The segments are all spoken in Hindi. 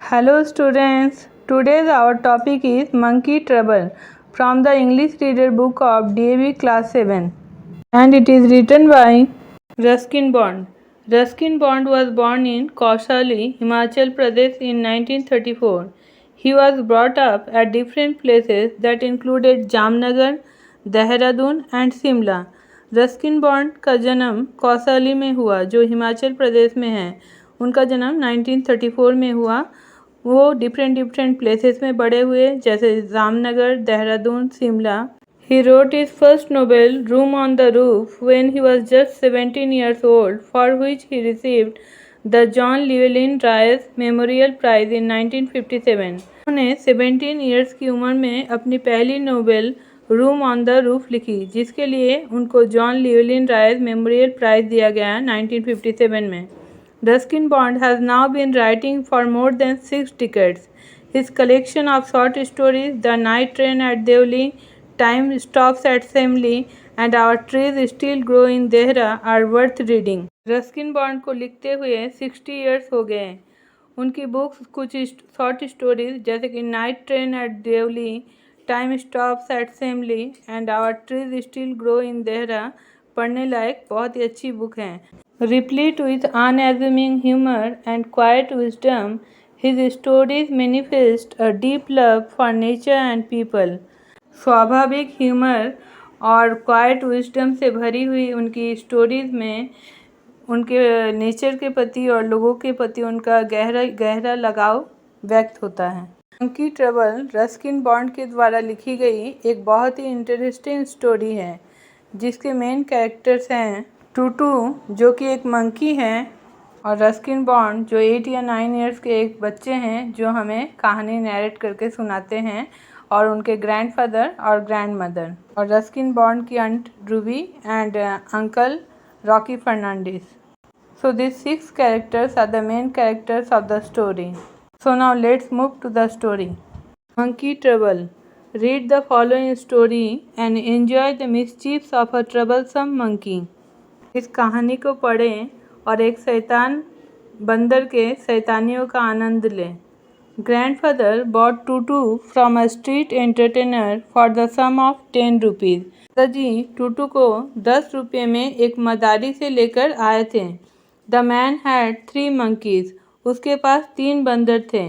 Hello students, today's our topic is Monkey Trouble from the English Reader book of DAV class 7 and it is written by Ruskin Bond. Ruskin Bond was born in Kausali, Himachal Pradesh in 1934. He was brought up at different places that included Jamnagar, Dehradun and Simla. Ruskin bond का जन्म कौसाली में हुआ जो हिमाचल प्रदेश में है। उनका जन्म 1934 में हुआ। वो डिफरेंट प्लेसेस में बड़े हुए जैसे Jamnagar, Dehradun, Shimla. He wrote his first novel, Room on the Roof, when he was just 17 years old, for which he received the John Llewellyn Rhys Memorial Prize in 1957. उन्होंने 17 ईयर्स की उम्र में अपनी पहली novel room on the roof लिखी, जिसके लिए उनको John Llewellyn Rhys memorial prize दिया गया 1957 में। Ruskin Bond has now been writing for more than 6 decades. His collection of short stories, The Night Train at Deoli, Time Stops at Semli, and Our Trees Still Grow in Dehra are worth reading. Ruskin bond को लिखते हुए 60 ईयर्स हो गए। उनकी बुक्स कुछ शॉर्ट स्टोरीज जैसे कि night train at Deoli, time stops at Semli and our trees still grow in Dehra पढ़ने लायक बहुत ही अच्छी बुक हैं। Replete with unassuming humor and quiet wisdom, his stories manifest a deep love for nature and people. स्वाभाविक ह्यूमर और क्वाइट विजडम से भरी हुई उनकी स्टोरीज में उनके नेचर के प्रति और लोगों के प्रति उनका गहरा लगाव व्यक्त होता है। मंकी ट्रबल रस्किन बॉन्ड के द्वारा लिखी गई एक बहुत ही इंटरेस्टिंग स्टोरी है, जिसके मेन कैरेक्टर्स हैं टूटू जो कि एक मंकी है और रस्किन बॉन्ड जो 8 या 9 ईयर्स के एक बच्चे हैं जो हमें कहानी नैरेट करके सुनाते हैं, और उनके ग्रैंडफादर और ग्रैंडमदर, और रस्किन बॉन्ड की aunt Ruby and uncle Rocky Fernandes. So these 6 characters are the main characters of the story. So now let's move to the story. Monkey Trouble. Read the following story and enjoy the mischiefs of a troublesome monkey. इस कहानी को पढ़ें और एक शैतान बंदर के शैतानियों का आनंद लें। Grandfather bought Tutu from a street entertainer for the sum of 10 rupees. दादाजी टूटू को 10 रुपये में एक मदारी से लेकर आए थे। The man had 3 monkeys. उसके पास 3 बंदर थे।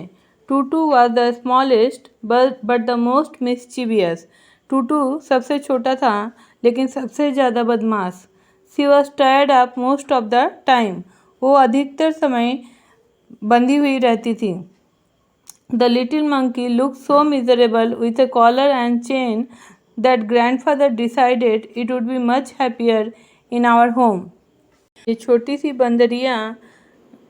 Tutu was the smallest but the most mischievous. टूटू सबसे छोटा था लेकिन सबसे ज़्यादा बदमाश। She was tied up most of the time. वो अधिकतर समय बंधी हुई रहती थी। The little monkey looked so miserable with a collar and chain that grandfather decided it would be much happier in our home. ये छोटी सी बंदरियाँ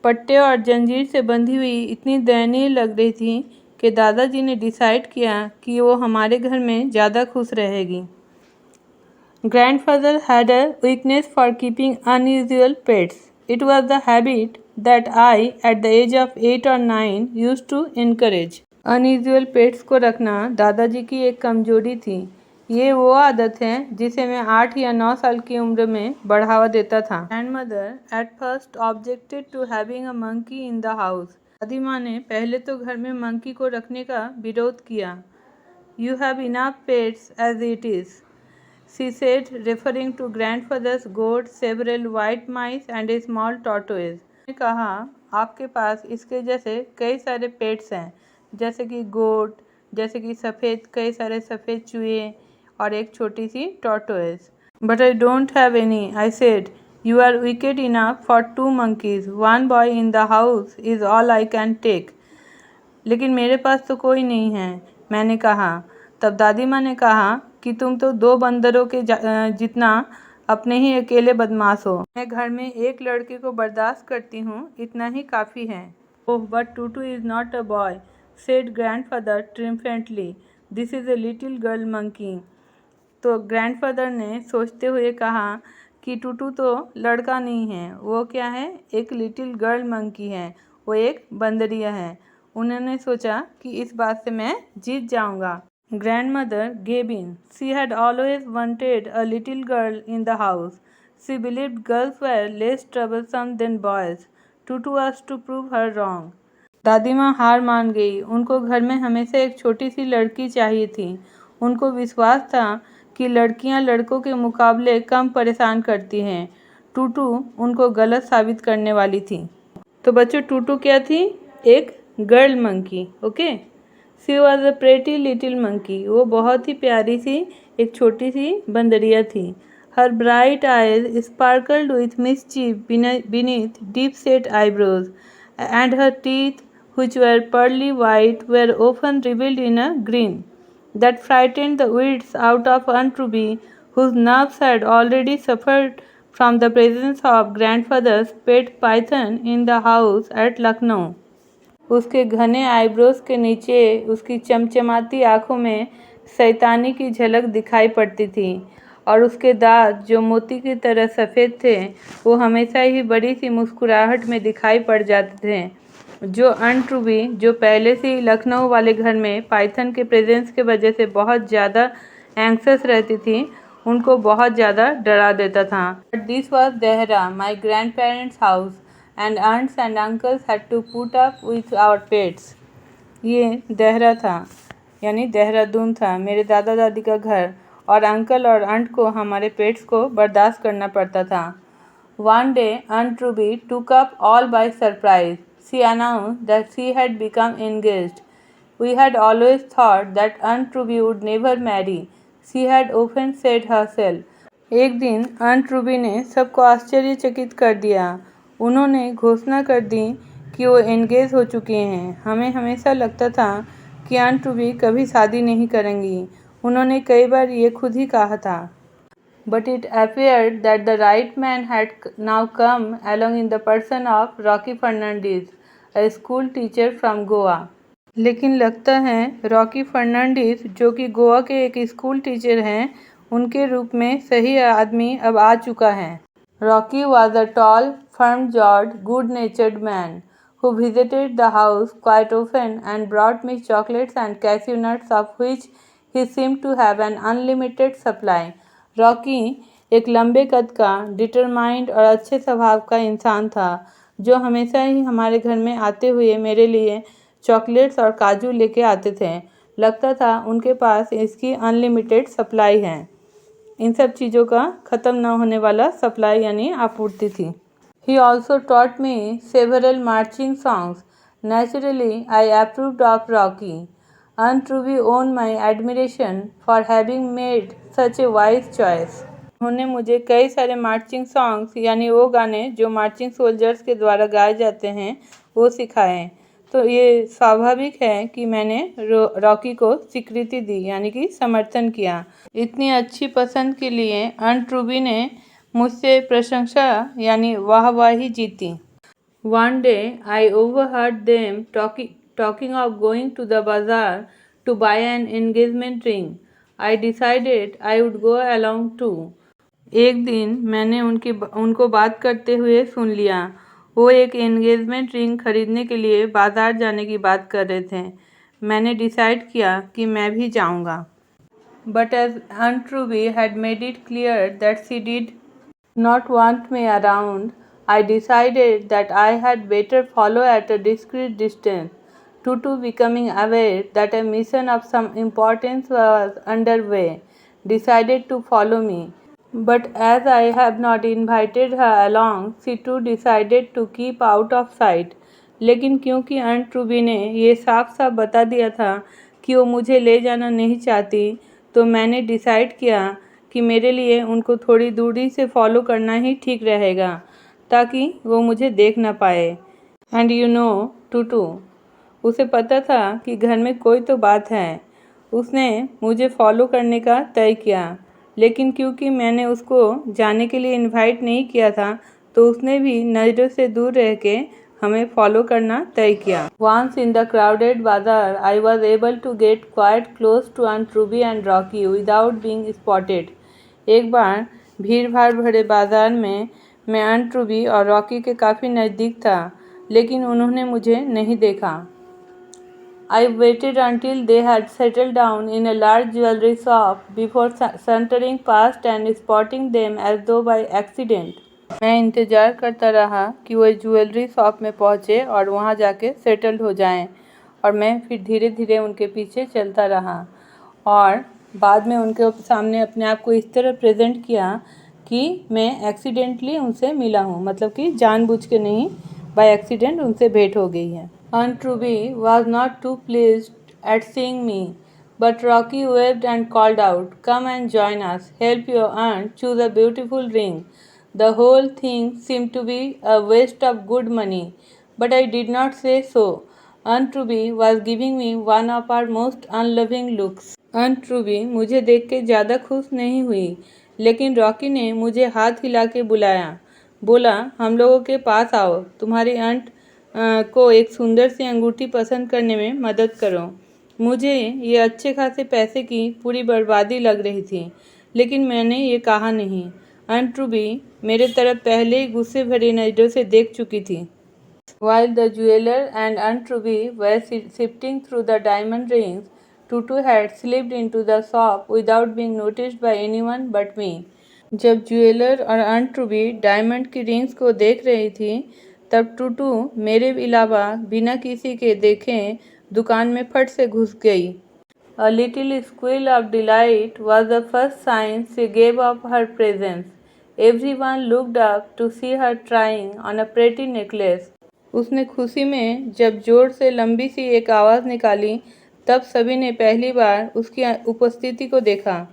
पट्टे और जंजीर से बंधी हुई इतनी दयनीय लग रही थी कि दादाजी ने डिसाइड किया कि वो हमारे घर में ज़्यादा खुश रहेगी। Grandfather had a weakness for keeping unusual pets. It was the habit that I, at the age of 8 or 9, used to encourage. Unusual pets को रखना दादाजी की एक कमजोरी थी। ये वो आदत है जिसे मैं 8 या 9 साल की उम्र में बढ़ावा देता था। Grandmother at first objected to having a monkey in the house. दादी माँ ने पहले तो घर में मंकी को रखने का विरोध किया। You have enough pets as it is, she said, referring to grandfather's goat, several white mice and a small tortoise. ने कहा, आपके पास इसके जैसे कई सारे पेट्स हैं, जैसे कि गोट, जैसे कि कई सारे सफ़ेद चूहे और एक छोटी सी tortoise. But I don't have any, I said. You are wicked enough for 2 monkeys. One boy in the house is all I can take. लेकिन मेरे पास तो कोई नहीं है, मैंने कहा। तब दादी माँ ने कहा कि तुम तो 2 बंदरों के जितना अपने ही अकेले बदमाश हो। मैं घर में एक लड़के को बर्दाश्त करती हूँ, इतना ही काफ़ी है। Oh but Toto is not a boy, said grandfather triumphantly, this is a little girl monkey. तो ग्रैंडफादर ने सोचते हुए कहा कि टूटू तो लड़का नहीं है, वो क्या है, एक लिटिल गर्ल मंकी है, वो एक बंदरिया है। उन्होंने सोचा कि इस बात से मैं जीत जाऊंगा। Grandmother gave in. She had always wanted a little girl in the house. She believed girls were less troublesome than boys. Tutu was to prove her wrong. दादी माँ हार मान गई। उनको घर में हमेशा एक छोटी सी लड़की चाहिए थी। उनको विश्वास था कि लड़कियाँ लड़कों के मुकाबले कम परेशान करती हैं। टूटू उनको गलत साबित करने वाली थी। तो बच्चों, टूटू क्या थी? एक girl monkey. Okay, she was a pretty little monkey. वो बहुत ही प्यारी सी एक छोटी सी बंदरिया थी। Her bright eyes sparkled with mischief beneath deep set eyebrows, and her teeth, which were pearly white, were often revealed in a grin that frightened the wits out of Aunt Ruby, whose nerves had already suffered from the presence of grandfather's pet python in the house at Lucknow. उसके घने आईब्रोज के नीचे उसकी चमचमाती आंखों में शैतानी की झलक दिखाई पड़ती थी, और उसके दांत जो मोती की तरह सफ़ेद थे वो हमेशा ही बड़ी सी मुस्कुराहट में दिखाई पड़ जाते थे, जो आंट रूबी, जो पहले से ही लखनऊ वाले घर में पाइथन के प्रेजेंस के वजह से बहुत ज़्यादा एंक्सस रहती थी, उनको बहुत ज़्यादा डरा देता था। But this was Dehra, my grand parents house, and aunts and uncles had to put up with our pets. ये देहरा था, यानी देहरादून था, मेरे दादा दादी का घर, और अंकल और आंट को हमारे पेट्स को बर्दाश्त करना पड़ता था। One day, Aunt Ruby took up all by surprise. She announced that she had become engaged. We had always thought that Aunt Ruby would never marry. She had often said herself. एक दिन आंट रूबी ने सबको आश्चर्यचकित कर दिया। उन्होंने घोषणा कर दी कि वो एंगेज हो चुकी हैं। हमें हमेशा लगता था कि आंट रूबी कभी शादी नहीं करेंगी। उन्होंने कई बार ये खुद ही कहा था। But it appeared that the right man had now come along in the person of Rocky Fernandez, a school teacher from Goa. लेकिन लगता है रॉकी फर्नांडिस, जो कि गोवा के एक स्कूल टीचर हैं, उनके रूप में सही आदमी अब आ चुका है। Rocky was a tall, firm-jawed, good-natured man who visited the house quite often and brought me chocolates and cashew nuts, of which he seemed to have an unlimited supply. Rocky एक लंबे कद का, डिटरमाइंड और अच्छे स्वभाव का इंसान था, जो हमेशा ही हमारे घर में आते हुए मेरे लिए चॉकलेट्स और काजू लेके आते थे। लगता था उनके पास इसकी अनलिमिटेड सप्लाई है। इन सब चीज़ों का ख़त्म ना होने वाला सप्लाई यानी आपूर्ति थी। He also taught me several marching songs. Naturally, I approved of Rocky. Aunt Ruby won my admiration for having made such a wise choice. उन्होंने मुझे कई सारे मार्चिंग सॉन्ग्स यानी वो गाने जो मार्चिंग सोल्जर्स के द्वारा गाए जाते हैं वो सिखाए। तो ये स्वाभाविक है कि मैंने रॉकी को स्वीकृति दी यानी कि समर्थन किया। इतनी अच्छी पसंद के लिए आंट रूबी ने मुझसे प्रशंसा यानी वाहवाही जीती। One day I overheard them talking of going to the bazaar to buy an engagement ring. I decided I would go along too. एक दिन मैंने उनको बात करते हुए सुन लिया। वो एक एंगेजमेंट रिंग खरीदने के लिए बाज़ार जाने की बात कर रहे थे। मैंने डिसाइड किया कि मैं भी जाऊंगा। But as Aunt Ruby had made it clear that she did not want me around, I decided that I had better follow at a discreet distance. Tutu, becoming aware that a mission of some importance was underway, decided to follow me. But as I have not invited her along, she too decided to keep out of sight. लेकिन क्योंकि आंट रूबी ने ये साफ साफ बता दिया था कि वो मुझे ले जाना नहीं चाहती, तो मैंने डिसाइड किया कि मेरे लिए उनको थोड़ी दूरी से फॉलो करना ही ठीक रहेगा, ताकि वो मुझे देख ना पाए। एंड यू नो, टूटू, उसे पता था कि घर में कोई तो बात है। उसने मुझे फॉलो करने का तय किया, लेकिन क्योंकि मैंने उसको जाने के लिए इनवाइट नहीं किया था, तो उसने भी नज़रों से दूर रह के हमें फॉलो करना तय किया। Once in the crowded bazaar, I was able to get quite close to Aunt Ruby and Rocky without being spotted. एक बार भीड़ भाड़ भरे बाजार में मैं आंट रूबी और रॉकी के काफ़ी नज़दीक था, लेकिन उन्होंने मुझे नहीं देखा। I waited until they had settled down in a large jewelry shop before sauntering past and spotting them as though by accident. मैं इंतज़ार करता रहा कि वो ज्वेलरी शॉप में पहुँचे और वहाँ जाके सेटल्ड हो जाएं, और मैं फिर धीरे धीरे उनके पीछे चलता रहा और बाद में उनके सामने अपने आप को इस तरह प्रेजेंट किया कि मैं एक्सीडेंटली उनसे मिला हूँ, मतलब कि जानबूझ के नहीं, बाय एक्सीडेंट उनसे भेंट हो गई है। Aunt Ruby was not too pleased at seeing me, but Rocky waved and called out, "Come and join us. Help your aunt choose a beautiful ring." The whole thing seemed to be a waste of good money, but I did not say so. Aunt Ruby was giving me one of her most unloving looks. Aunt Ruby मुझे देख के ज़्यादा खुश नहीं हुई, लेकिन रॉकी ने मुझे हाथ हिला के बुलाया, बोला, हम लोगों के पास आओ, तुम्हारी आंट को एक सुंदर सी अंगूठी पसंद करने में मदद करो। मुझे ये अच्छे खासे पैसे की पूरी बर्बादी लग रही थी, लेकिन मैंने ये कहा नहीं। आंट रूबी मेरे तरफ पहले ही गुस्से भरी नज़रों से देख चुकी थी। While the jeweler and Aunt Ruby were sifting through the diamond rings, Tutu had slipped into the shop without being noticed by anyone but me. जब ज्वेलर और आंट रूबी डायमंड की रिंग्स को देख रही थी, तब टूटू मेरे अलावा बिना किसी के देखे दुकान में फट से घुस गई। A little squeal of delight was the first sign she gave of her presence. Everyone looked up to see her trying on a pretty necklace. उसने खुशी में जब जोर से लंबी सी एक आवाज़ निकाली, तब सभी ने पहली बार उसकी उपस्थिति को देखा।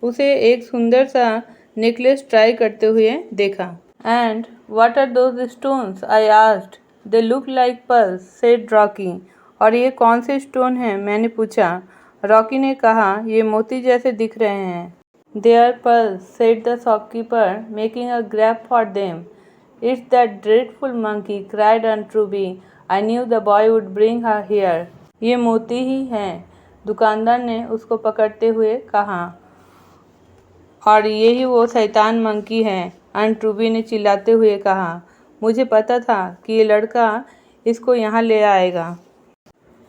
उसे एक सुंदर सा नेकलेस ट्राई करते हुए देखा। "And what are those stones?" I asked. "They look like pearls," said Rocky. और ये कौन से स्टोन हैं? मैंने पूछा। रॉकी ने कहा, ये मोती जैसे दिख रहे हैं। "They are pearls," said the shopkeeper, making a grab for them. "It's that dreadful monkey," cried Aunt Ruby. "I knew the boy would bring her here." ये मोती ही हैं, दुकानदार ने उसको पकड़ते हुए कहा। और यही वो शैतान मंकी है, आंट रूबी ने चिल्लाते हुए कहा। मुझे पता था कि ये लड़का इसको यहाँ ले आएगा।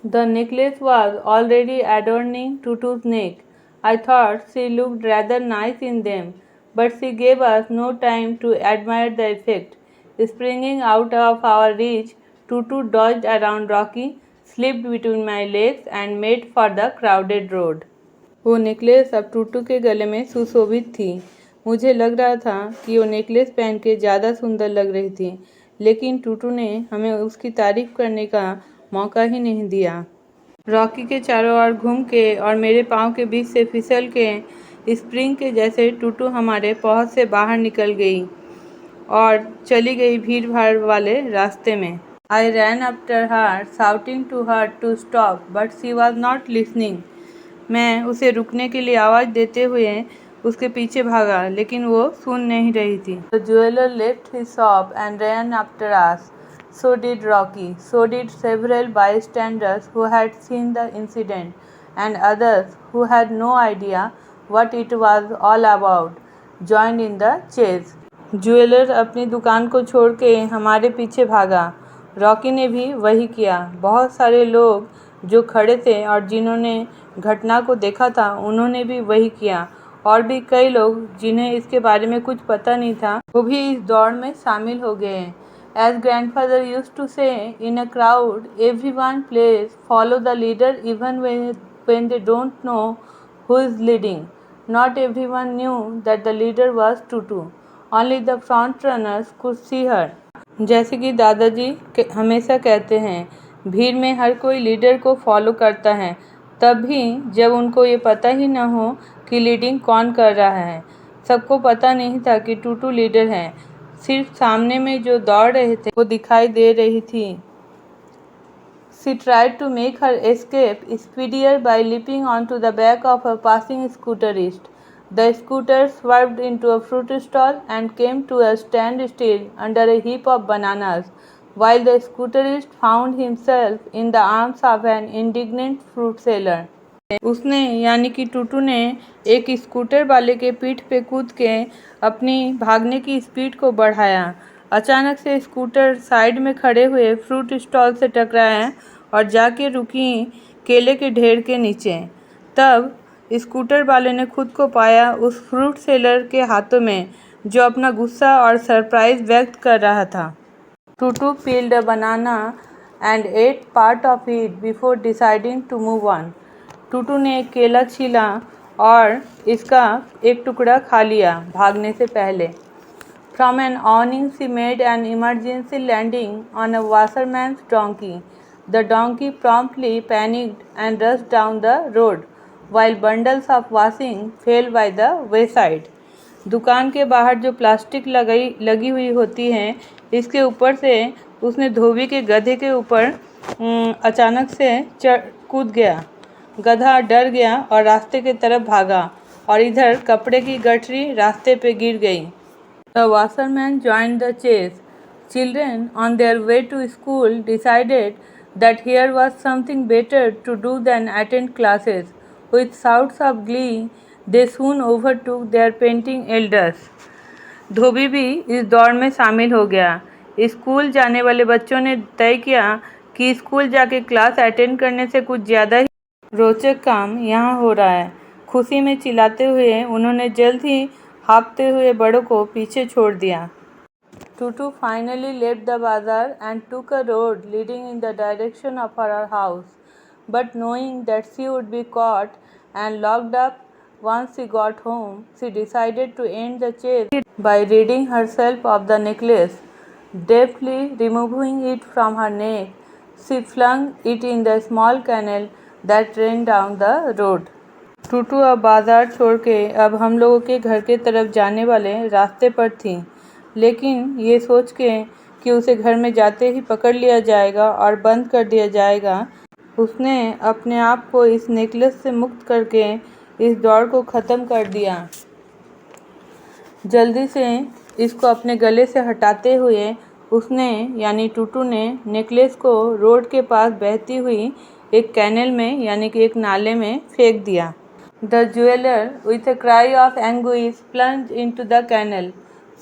The necklace was already adorning Tutu's neck. I thought she looked rather nice in them, but she gave us no time to admire the effect. Springing out of our reach, Tutu dodged around Rocky, slipped between my legs, and made for the crowded road. वो नेकलेस अब टूटू के गले में सुशोभित थी। मुझे लग रहा था कि वो नेकलेस पहन के ज़्यादा सुंदर लग रही थी, लेकिन टूटू ने हमें उसकी तारीफ करने का मौका ही नहीं दिया। रॉकी के चारों ओर घूम के और मेरे पाँव के बीच से फिसल के स्प्रिंग के जैसे टूटू हमारे पहुँच से बाहर निकल गई और चली गई भीड़ भाड़ वाले रास्ते में। I ran after her, shouting to her to stop, but she was not listening. मैं उसे रुकने के लिए आवाज़ देते हुए उसके पीछे भागा, लेकिन वो सुन नहीं रही थी। The jeweler left his shop and ran after us. So did Rocky. So did several bystanders who had seen the incident, and others who had no idea what it was all about joined in the chase. Jeweller अपनी दुकान को छोड़ के हमारे पीछे भागा। रॉकी ने भी वही किया। बहुत सारे लोग जो खड़े थे और जिन्होंने घटना को देखा था, उन्होंने भी वही किया, और भी कई लोग जिन्हें इसके बारे में कुछ पता नहीं था, वो भी इस दौड़ में शामिल हो गए। As grandfather used to say, in a crowd, everyone plays follow the leader even when they don't know who is leading. Not everyone knew that the leader was Tutu. Only the front runners could see her. जैसे कि दादाजी हमेशा कहते हैं, भीड़ में हर कोई लीडर को फॉलो करता है, तब भी जब उनको ये पता ही न हो कि लीडिंग कौन कर रहा है। सबको पता नहीं था कि टूटू लीडर है, सिर्फ सामने में जो दौड़ रहे थे वो दिखाई दे रही थी। She tried to make her escape speedier by leaping onto the back of a passing scooterist. The scooter swerved into a fruit stall and came to a standstill under a heap of bananas, while the scooterist found himself in the arms of an indignant fruit seller. उसने यानी कि टूटू ने एक स्कूटर वाले के पीठ पे कूद के अपनी भागने की स्पीड को बढ़ाया। अचानक से स्कूटर साइड में खड़े हुए फ्रूट स्टॉल से टकराया और जाके रुकी केले के ढेर के नीचे। तब स्कूटर वाले ने खुद को पाया उस फ्रूट सेलर के हाथों में, जो अपना गुस्सा और सरप्राइज व्यक्त कर रहा था। टूटू peeled a banana and ate part of it before deciding to move on. टूटू ने एक केला छीला और इसका एक टुकड़ा खा लिया भागने से पहले। From an awning she made an emergency landing on a washerman's donkey. The donkey promptly panicked and rushed down the road, while bundles of washing fell by the wayside. दुकान के बाहर जो प्लास्टिक लगी हुई होती हैं, इसके ऊपर से उसने धोबी के गधे के ऊपर अचानक से कूद गया। गधा डर गया और रास्ते की तरफ भागा और इधर कपड़े की गठरी रास्ते पे गिर गई। The washerman joined the chase. Children, on their way to school, decided that here was something better to do than attend classes. With shouts of glee, they soon overtook their painting elders. धोबी भी इस दौड़ में शामिल हो गया। स्कूल जाने वाले बच्चों ने तय किया कि स्कूल जाके क्लास अटेंड करने से कुछ ज़्यादा ही रोचक काम यहाँ हो रहा है। खुशी में चिल्लाते हुए उन्होंने जल्द ही हाँफते हुए बड़ों को पीछे छोड़ दिया। Toto finally left the bazaar and took a road leading in the direction of her house, but knowing that she would be caught and locked up once she got home, she decided to end the chase by ridding herself of the necklace. Deftly removing it from her neck, she flung it in the small canal that ran down the road. टूटू अब बाजार छोड़ के अब हम लोगों के घर के तरफ जाने वाले रास्ते पर थी, लेकिन ये सोच के कि उसे घर में जाते ही पकड़ लिया जाएगा और बंद कर दिया जाएगा, उसने अपने आप को इस नेकलेस से मुक्त करके इस दौड़ को ख़त्म कर दिया। जल्दी से इसको अपने गले से हटाते हुए उसने यानी टूटू ने नेकलेस को रोड के पास बहती हुई एक कैनल में यानी कि एक नाले में फेंक दिया। The jeweler, with a cry of anguish, plunged into the canal.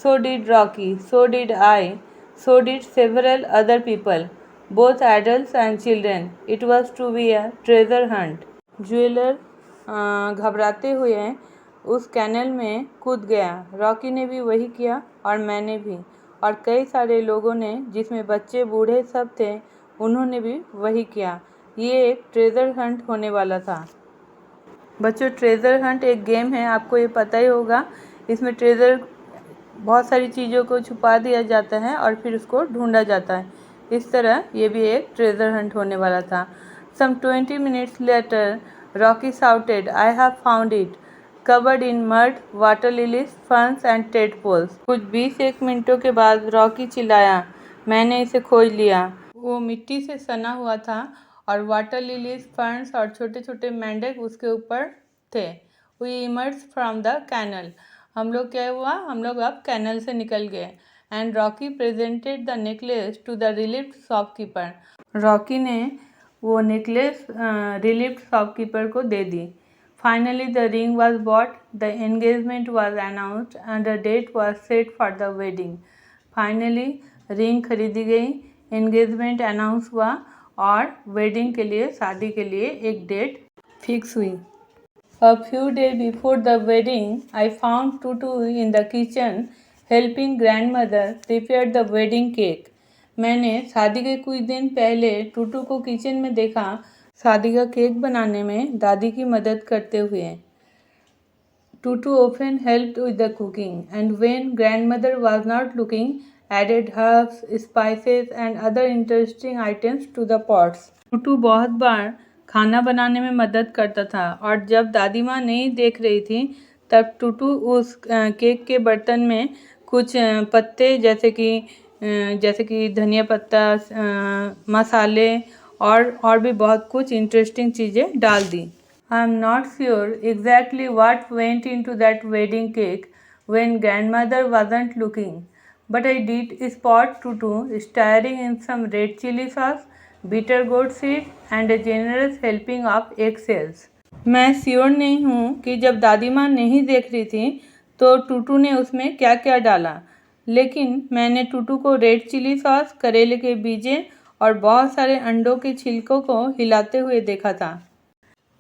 So did Rocky, so did I, so did several other people, both adults and children. It was to be a treasure hunt. Jeweller घबराते हुए उस कैनल में कूद गया। रॉकी ने भी वही किया और मैंने भी, और कई सारे लोगों ने, जिसमें बच्चे बूढ़े सब थे, उन्होंने भी वही किया। ये एक ट्रेजर हंट होने वाला था। बच्चों, ट्रेजर हंट एक गेम है, आपको ये पता ही होगा। इसमें ट्रेजर बहुत सारी चीज़ों को छुपा दिया जाता है और फिर उसको ढूंढा जाता है। इस तरह ये भी एक ट्रेजर हंट होने वाला था। Some 20 minutes later, Rocky shouted, "I have found it, covered in mud, water lilies, ferns and tadpoles." कुछ 20 मिनटों के बाद रॉकी चिल्लाया, मैंने इसे खोज लिया। वो मिट्टी से सना हुआ था और वाटर लिलीज, फर्न्स और छोटे छोटे मेंढक उसके ऊपर थे। We emerge from the canal. हम लोग क्या हुआ, हम लोग अब कैनल से निकल गए। And Rocky presented the necklace to the relieved shopkeeper. Rocky ने वो नेकलेस रिलीव्ड शॉपकीपर को दे दी। Finally the ring was bought, the engagement was announced and the date was set for the wedding. Finally ring खरीदी गई, एंगेजमेंट अनाउंस हुआ और वेडिंग के लिए, शादी के लिए एक डेट फिक्स हुई। A few days before the wedding, I found Tutu in the kitchen helping grandmother prepare the wedding cake. मैंने शादी के कुछ दिन पहले टूटू को किचन में देखा शादी का केक बनाने में दादी की मदद करते हुए। Tutu often helped with the cooking, and when grandmother was not looking, added herbs, spices and other interesting items to the pots. टूटू बहुत बार खाना बनाने में मदद करता था और जब दादी माँ नहीं देख रही थी तब टूटू उस केक के बर्तन में कुछ पत्ते जैसे कि धनिया पत्ता, मसाले और भी बहुत कुछ इंटरेस्टिंग चीज़ें डाल दी। I am not sure exactly what went into that wedding cake when grandmother wasn't looking, but I did spot Tutu staring in some red chili sauce, bitter gourd seed and a generous helping of eggshells. मैं श्योर नहीं हूँ कि जब दादी माँ नहीं देख रही थी तो टूटू ने उसमें क्या क्या डाला, लेकिन मैंने टूटू को रेड चिली सॉस, करेले के बीजे और बहुत सारे अंडों के छिलकों को हिलाते हुए देखा था।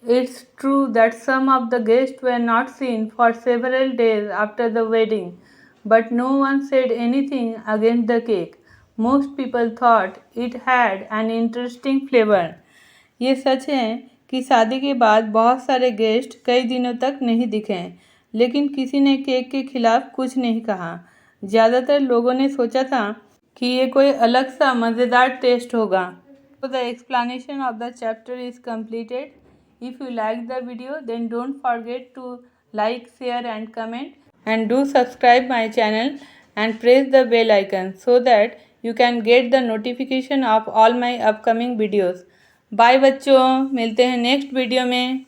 It's true that some of the guests were not seen for several days after the wedding, but no one said anything against the cake. Most people thought it had an interesting flavor. ये सच है कि शादी के बाद बहुत सारे गेस्ट कई दिनों तक नहीं दिखे, लेकिन किसी ने केक के खिलाफ कुछ नहीं कहा। ज़्यादातर लोगों ने सोचा था कि ये कोई अलग सा मज़ेदार टेस्ट होगा। So the explanation of the chapter is completed. If you like the video, then don't forget to like, share and comment, and do subscribe my channel and press the bell icon so that you can get the notification of all my upcoming videos. Bye बच्चों, मिलते हैं नेक्स्ट वीडियो में।